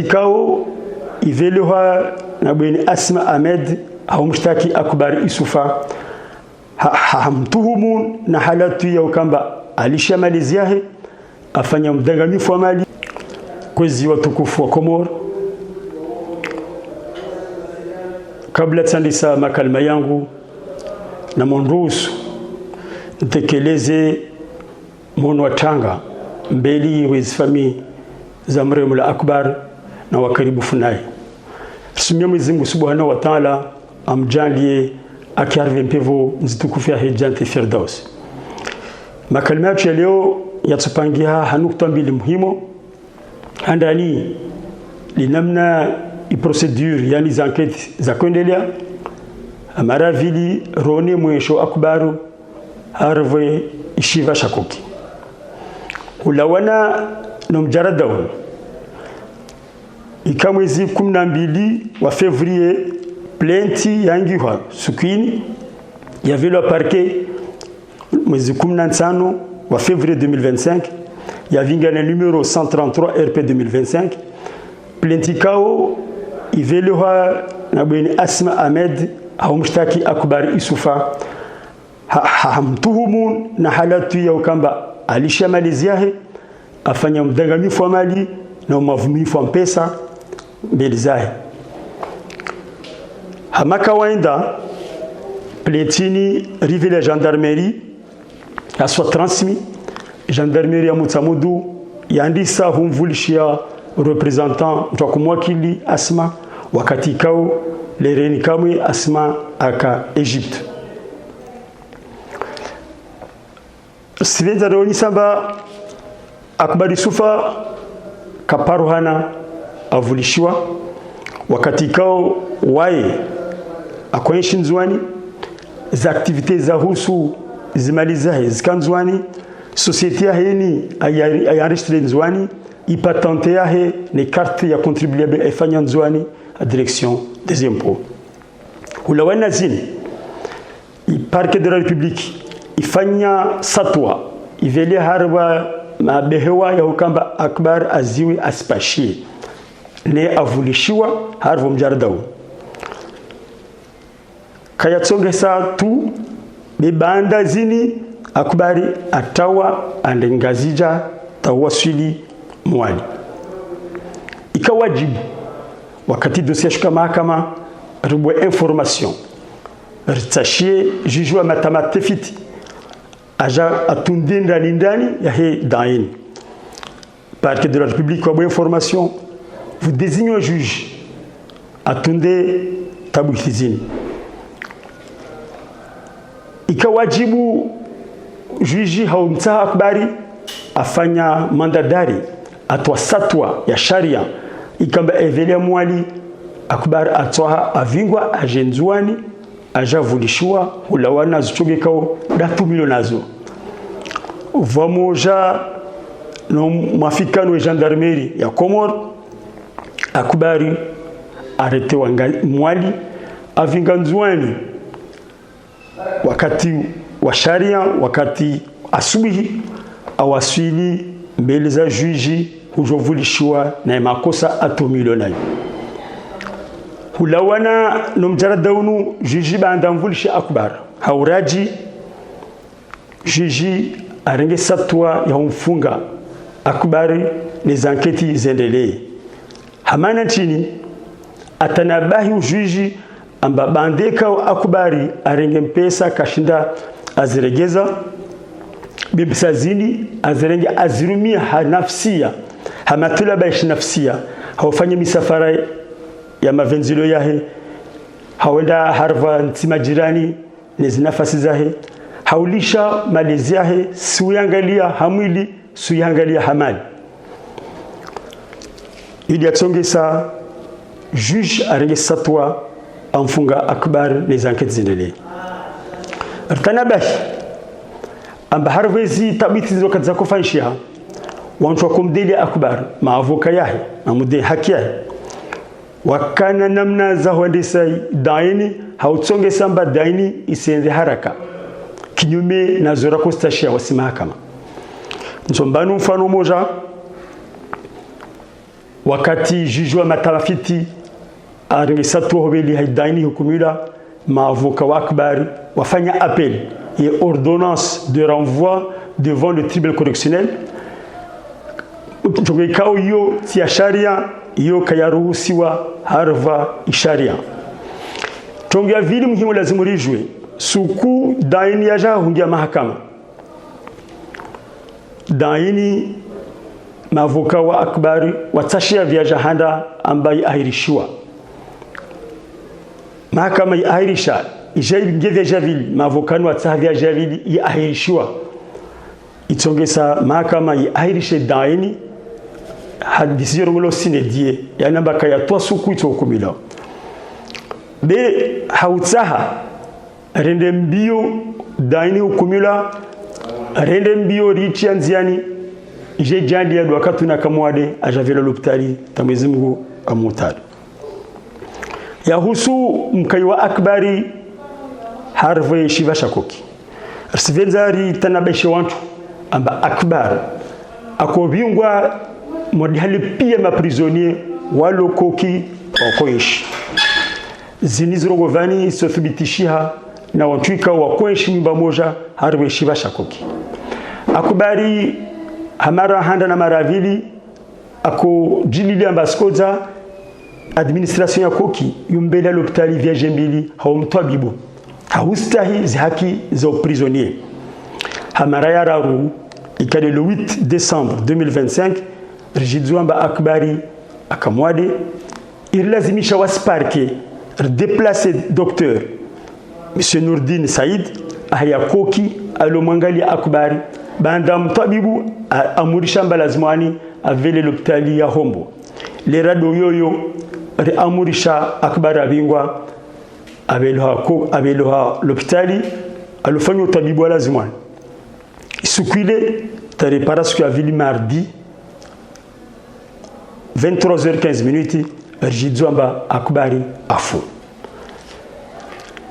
Kikao ivelewa na bweni Asma Ahmed haumshtaki Akbar Isufa hamtuhumu na halatu ya ukamba alishamaliziahe afanya mdangamifu wa mali kwezi watukufu wa Komoro. Kabla tsandisa makalima yangu na monruhusu ntekeleze mono wa tanga mbeli wezi fami za mremu la Akbar na wakaribu funaye. Tusumia Mwenyezi Mungu Subhanahu wa Ta'ala amjalie akiarve mpevo nzitukufu ya hejante Firdaus. Makalima yetu ya leo yatupangia hanukta mbili muhimu. Handani linamna iprocedure yani za enquête za kuendelea amara vili rone mwesho Akbaru harve ishiva shakoki ulawana no mjaradawu ikamwezi 12 wa février plainte yangiwa sukini ya vile parquet mwezi 15 wa février 2025 ya vingana numéro 133 RP 2025 plainte kao ivelewa na bweni Asma Ahmed haumshtaki Akbar Isufa hamtuhumu na halatu ya ukamba alishamaliziahe afanya mdangamifu wa mali na umavumifu wa mpesa mbele zahe. Hamaka waenda pletini rive la gendarmerie aswa transmis gendarmerie ya Mutsamudu yandisa humvulishia representant mtakumwakili Asma wakati kao lereni kamwe Asma aka Egypte. Sivenza roni samba Akbar Isufa kaparuhana avulishiwa wakati kao wae akwenshi nzwani za aktivite za husu zimalizahe zikanzwani societe ya heni ayaristre nzwani ipatente ya he ne carte ya contribuable efanya nzwani a direction des impôts ulawana zini parquet de la République ifanya satwa ivele harba mabehewa ya ukamba Akbar aziwe aspashie ne avulishiwa harvo mjardau kayatsongesa tu bebanda zini Akbari atawa andengazija tawasili mwali ikawajibu wakati dossier shuka mahakama rubwe information ritashie jujua matamate fiti aja atunde ndani ya he daini parquet de la République kwa information vous désignez un juge atunde tabuhizini ikawajibu juji haumtaha Akbari afanya mandadari atwa satwa ya sharia ikamba evelia mwali Akbar atwa avingwa ajenzuani ajavulishwa ulawana zuchogekao datu milionazo vamoja no mafikano ya gendarmerie ya Komoro Akbari aretewa mwali avinga nzuani wakati wa sharia wakati asubuhi awasili mbele za juji hujovulishiwa na makosa atomilionayo hulawana no mjaradaunu juji bandamvulisha Akbar hauraji juji arenge satwa ya umfunga Akbari les enquêtes ziendelee hamana chini atanabahi ujuji amba bandeka Akbari arenge mpesa kashinda aziregeza bibisa zini azirenge azirumia hanafsia hamatula baish nafsia hawafanya misafara ya mavenzilo yahe hawenda harva ntima jirani nezi nafasi zahe haulisha malezi yahe suyangalia hamwili suyangalia hamali ili atsongesa juge arenge satwa amfunga Akbar les enquêtes zinele rtanabahi amba harvezi tabiti zokat za kufanisha wanchwa kumdili Akbar maavoka yahe na mudde haki yahe wakana namna za huendesa daini hautsonge samba daini isende haraka kinyume na zora kustashia wasi mahakama nsombanu mfano moja wakati jijwa matafiti aringisatu hobeli haidaini hukumila maavoka wa Akbari wafanya appel et ordonnance de renvoi devant le tribunal correctionnel. Tukikao hiyo tia sharia hiyo kayaruhusiwa harva isharia. Tongia vili muhimu lazima rijwe suku daini yaja hungia mahakama. Daini mavoka wa Akbari watashia vya handa ambaye ahirishiwa. Mahakama ya ahirisha ijaibiye javili mavokano watavya javili ya ahirishiwa. Itongesa mahakama ya ahirishe daini hadisi yorongolo sinedie yani mbaka ya toa suku itokumila. Be hautsaha rende mbio daini hukumila rende mbio richi anziani je jadi ya wakati na kamwade ajavela lopitali tamwezi Mungu amutali. Yahusu mkai wa Akbari harve shiva shakoki arsivenzari tanabeshe wantu amba Akbar akobingwa modihali pia maprisonnier walokoki wakoishi zinizrogovani sothibitishiha na wantuika wakoishi mba moja harve shiva shakoki. Akbari hamara handa na maravili ako jilili ambaskoza administration ya koki yumbele l'hôpital vya jembili haumtoa bibu haustahi zihaki za prisonnier hamara ya raru ikale le 8 décembre 2025 Rijidzwamba Akbari akamwade irilazimisha wasparke déplacer docteur monsieur Nourdine Saïd ahya koki alomwangali Akbari banda mtabibu amurisha mbalazimani avele l'hôpital ya Hombo le rado yoyo amurisha Akbari abingwa abeloha l'hôpital alofanya utabibu wa lazimani isukwile tarepara siku ya vili mardi 23h15 Rijidzwamba Akbari afu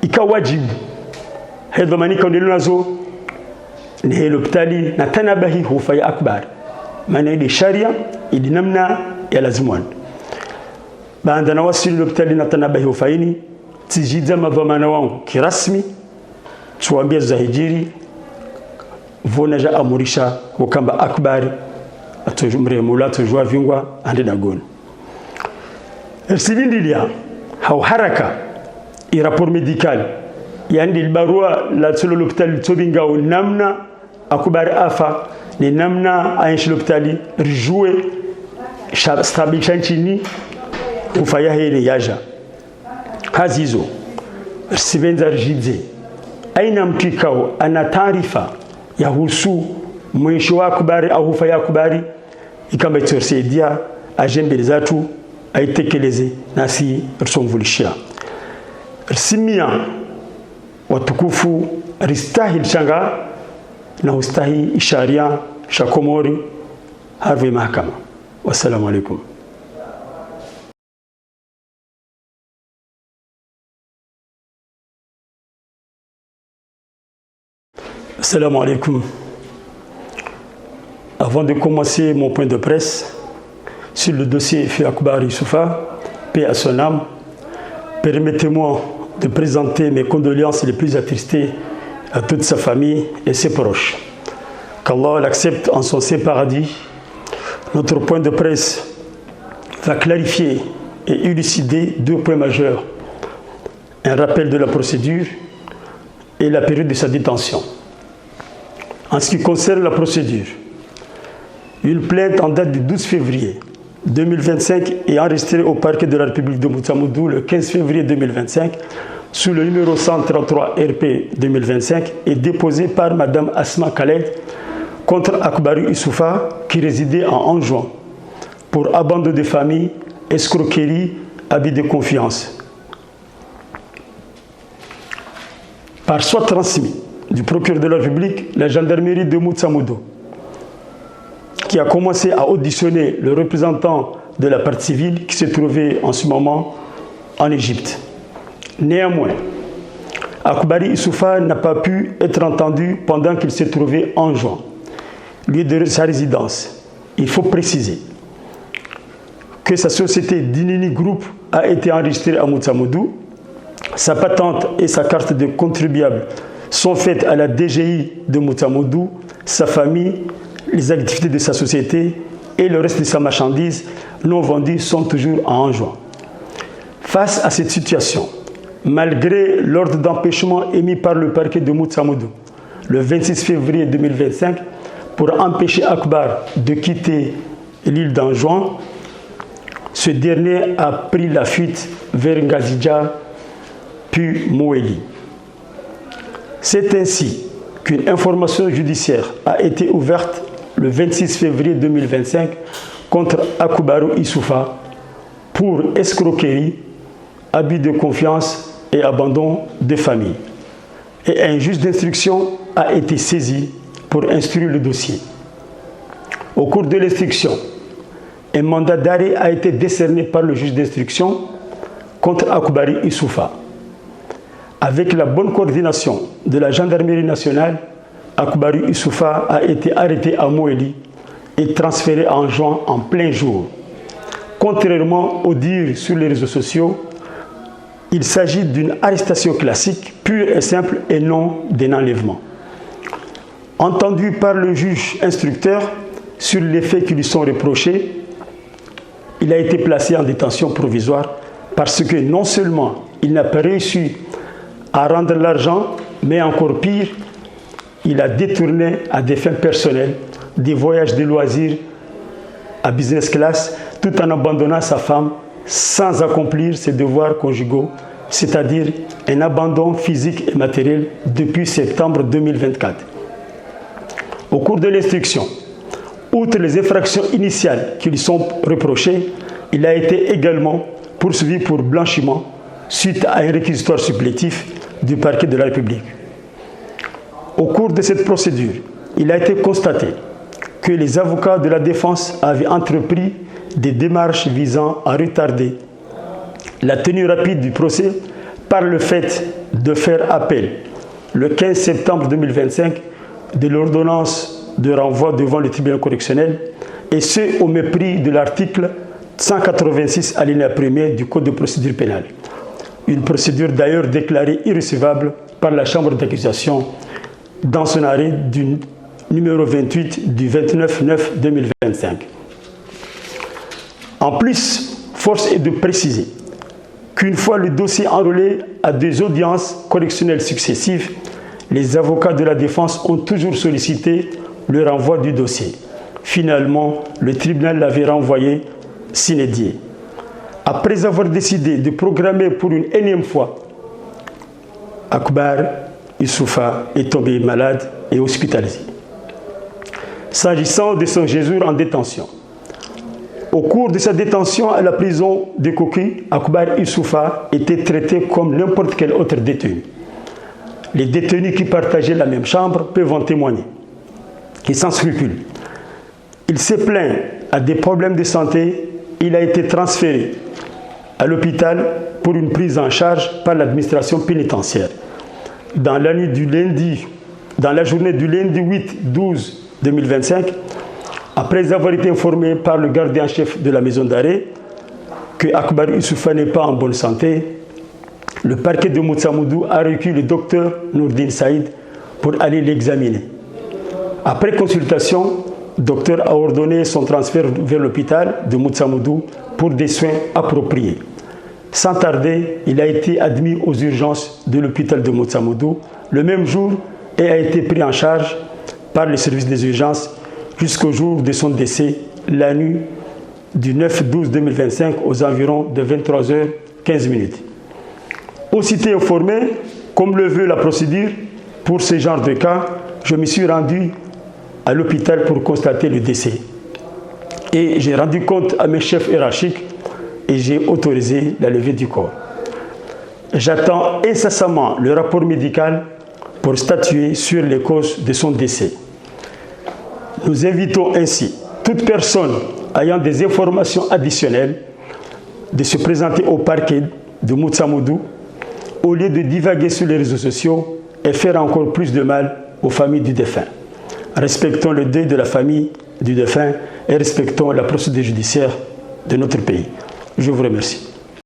ikawajibu hedhamani kaundelo nazo ni l'hôpital na tanabahi hufa ya Akbari maana ile sharia ili namna ya lazimani baada na wasili l'hôpital na tanabahi hufaini tijidza madhamana wangu kirasmi tuambie zahijiri vonaja amurisha kukamba Akbari atojumre mulatu jwa vingwa ande dagoni ersivindilia hau haraka i rapport médical yani barua la tsolo l'hôpital tobinga namna Akbari afa ni namna aishi l'hôpital rijue stabilisha nchini kufanya hili yaja hazizo sivenza rijidze aina mtikao ana taarifa ya husu mwisho wa Akbari au hufa ya Akbari ikamba itorsaidia ajembele zatu aitekeleze nasi rusomvulishia simia watukufu ristahil changa na ustahi sharia shakomori harve mahakama. Wassalamu alaikum. Assalamu alaikum. Avant de commencer mon point de presse sur le dossier Feu Akbari Youssoufa, paix à son âme, permettez-moi de présenter mes condoléances les plus attristées à toute sa famille et ses proches. Qu'Allah l'accepte en son saint paradis. Notre point de presse va clarifier et élucider deux points majeurs. Un rappel de la procédure et la période de sa détention. En ce qui concerne la procédure, une plainte en date du 12 février 2025 est enregistrée au parquet de la République de Moutsamoudou le 15 février 2025 sous le numéro 133 RP 2025 et déposée par Madame Asma Khaled contre Akbari Youssoufa qui résidait en Anjouan pour abandon de famille, escroquerie, abus de confiance. Par soit transmis du procureur de la République, la gendarmerie de Moutsamoudou, qui a commencé à auditionner le représentant de la partie civile qui se trouvait en ce moment en Égypte. Néanmoins, Akbari Youssoufa n'a pas pu être entendu pendant qu'il se trouvait en juin, lieu de sa résidence. Il faut préciser que sa société Dinini Group a été enregistrée à Moutsamoudou. Sa patente et sa carte de contribuable sont faites à la DGI de Moutsamoudou, sa famille, les activités de sa société et le reste de sa marchandise non vendue sont toujours à Anjouan. Face à cette situation, malgré l'ordre d'empêchement émis par le parquet de Moutsamoudou le 26 février 2025 pour empêcher Akbar de quitter l'île d'Anjouan, ce dernier a pris la fuite vers Ngazidja puis Moéli. C'est ainsi qu'une information judiciaire a été ouverte le 26 février 2025 contre Akbarou Issoufa pour escroquerie, abus de confiance et abandon de famille. Et un juge d'instruction a été saisi pour instruire le dossier. Au cours de l'instruction, un mandat d'arrêt a été décerné par le juge d'instruction contre Akbarou Issoufa. Avec la bonne coordination de la gendarmerie nationale, Akbarou Issoufa a été arrêté à Moéli et transféré à Anjouan en plein jour. Contrairement aux dires sur les réseaux sociaux, il s'agit d'une arrestation classique, pure et simple, et non d'un enlèvement. Entendu par le juge instructeur sur les faits qui lui sont reprochés, il a été placé en détention provisoire parce que non seulement il n'a pas réussi à rendre l'argent, mais encore pire, il a détourné à des fins personnelles des voyages de loisirs à business class tout en abandonnant sa femme sans accomplir ses devoirs conjugaux, c'est-à-dire un abandon physique et matériel depuis septembre 2024. Au cours de l'instruction, outre les infractions initiales qui lui sont reprochées, il a été également poursuivi pour blanchiment suite à un réquisitoire supplétif du parquet de la République. Au cours de cette procédure, il a été constaté que les avocats de la défense avaient entrepris des démarches visant à retarder la tenue rapide du procès par le fait de faire appel le 15 septembre 2025 de l'ordonnance de renvoi devant le tribunal correctionnel, et ce au mépris de l'article 186 alinéa 1er du Code de procédure pénale. Une procédure d'ailleurs déclarée irrecevable par la Chambre d'accusation dans son arrêt du numéro 28 du 29/9/2025. En plus, force est de préciser qu'une fois le dossier enrôlé à des audiences correctionnelles successives, les avocats de la défense ont toujours sollicité le renvoi du dossier. Finalement, le tribunal l'avait renvoyé sine die. Après avoir décidé de programmer pour une énième fois, Akbar Issoufa est tombé malade et hospitalisé. S'agissant de son séjour en détention, au cours de sa détention à la prison de Koki, Akbar Issoufa était traité comme n'importe quel autre détenu. Les détenus qui partageaient la même chambre peuvent en témoigner. Et sans scrupule, il s'est plaint à des problèmes de santé. Il a été transféré à l'hôpital pour une prise en charge par l'administration pénitentiaire. Dans la journée du lundi 8/12/2025, après avoir été informé par le gardien en chef de la maison d'arrêt que Akbar Issoufa n'est pas en bonne santé, le parquet de Moutsamoudou a requis le docteur Nourdine Saïd pour aller l'examiner. Après consultation, le docteur a ordonné son transfert vers l'hôpital de Moutsamoudou pour des soins appropriés. Sans tarder, il a été admis aux urgences de l'hôpital de Moutsamoudou le même jour et a été pris en charge par les services des urgences jusqu'au jour de son décès, la nuit du 9/12/2025 aux environs de 23h15. Aussitôt informé, comme le veut la procédure, pour ce genre de cas, je me suis rendu à l'hôpital pour constater le décès. Et j'ai rendu compte à mes chefs hiérarchiques et j'ai autorisé la levée du corps. J'attends incessamment le rapport médical pour statuer sur les causes de son décès. Nous invitons ainsi toute personne ayant des informations additionnelles de se présenter au parquet de Moutsamoudou au lieu de divaguer sur les réseaux sociaux et faire encore plus de mal aux familles du défunt. Respectons le deuil de la famille du défunt et respectons la procédure judiciaire. de notre pays. Je vous remercie.